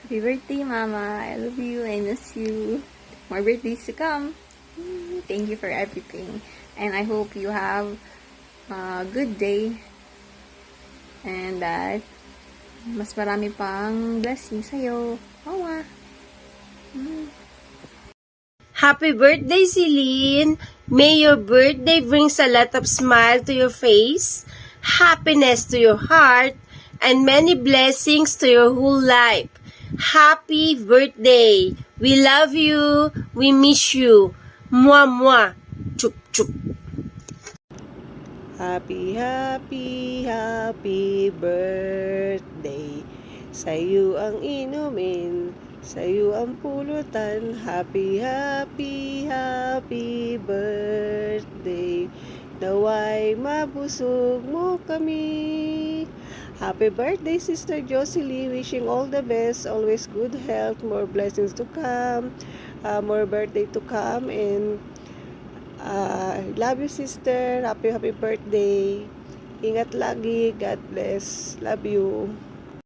Happy birthday, Mama. I love you. I miss you. More birthdays to come. Thank you for everything. And I hope you have a good day. And that mas marami pang blessings sa'yo. Mama. Happy birthday, Celine! May your birthday brings a lot of smile to your face, happiness to your heart, and many blessings to your whole life. Happy birthday! We love you. We miss you. Mwah, mwah. Chup, chup. Happy, happy, happy birthday. Sa'yo ang inumin, sa'yo ang pulutan. Happy, happy, happy birthday. Naway mabusog mo kami. Happy birthday, Sister Jocelyn. Wishing all the best, always good health, more blessings to come, more birthday to come, and love you, sister. Happy, happy birthday. Ingat lagi. God bless. Love you.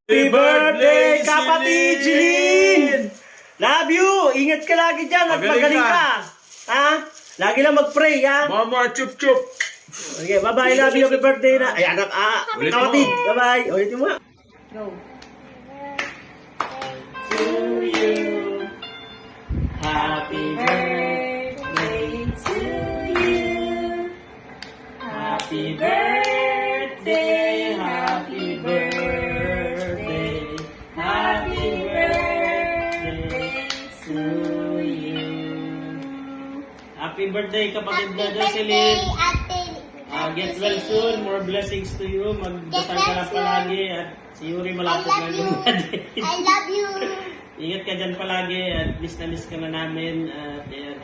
Happy birthday, kapatid Jeline! Love you! Ingat ka lagi dyan at magaling ka! Ha? Lagi lang mag-pray, ha? Mama, chup chup. Okay, bye-bye. Love you. Happy birthday na. Ay, anak, kapatid. Bye-bye. Ulitin mo. Go. To you. Happy birthday to you. Happy birthday. Happy birthday. Happy birthday to you. Happy birthday, kapatid na Jocelyn. Get well soon. More blessings to you. Magdasal ka lang palagi. At si Yuri malapit na lumadi. I love you. Ingat ka dyan palagi. At miss ka na namin. At ayan.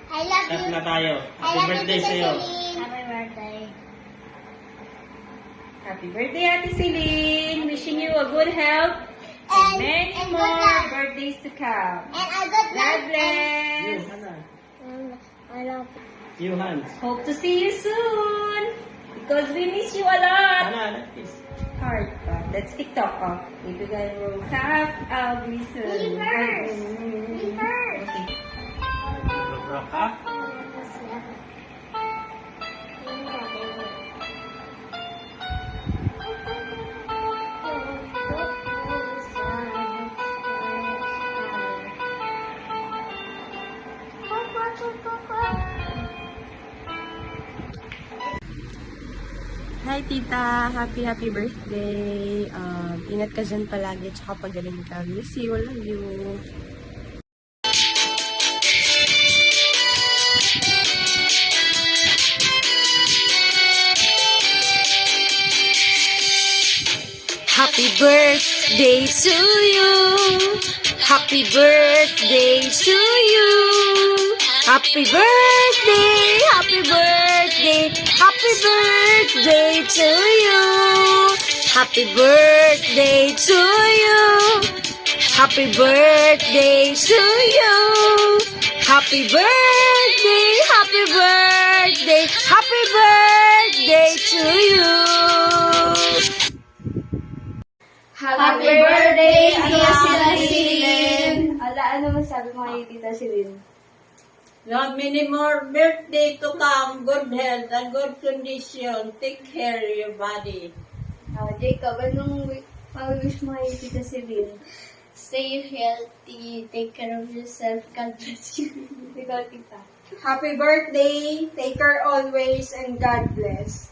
I love Start you. na tayo. Happy birthday sa'yo. Happy birthday. Happy birthday, Ate Celine. Wishing you a good health and many and more good luck. birthdays to come. And I got God love. bless. I love you. You, Hans. Hope to see you soon. Because we miss you a lot. Ana, kiss. Heart. That's TikTok. If you guys will have, I'll be soon. Me first. Me first. Hi, tita. Happy birthday. Ingat ka dyan palagi, tsaka pagaling ka. Miss you. Love you. Happy birthday to you. Happy birthday to you. Happy birthday. Happy birthday. Happy birthday to you. Happy birthday to you. Happy birthday to you. Happy birthday. Happy birthday. Happy birthday to you. Happy birthday, Tita Celine! Ano masabi mo kay Tita Celine? Lord, many more birthday to come, good health and good condition. Take care of your body. Jacob, anong wish mo kay Tita Celine? Stay healthy. Take care of yourself. God bless you. Ikaw, Tita. Happy birthday. Take care always and God bless.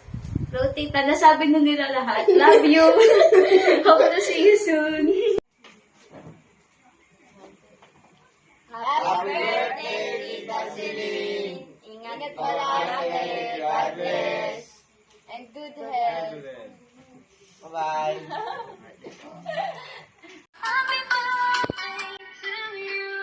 Bro, Tita, nasabi na nila lahat. Love you! Hope to see you soon! Happy birthday, Tita Celine. Ingat palagi. God bless. And good health. Bye-bye. Happy birthday to you.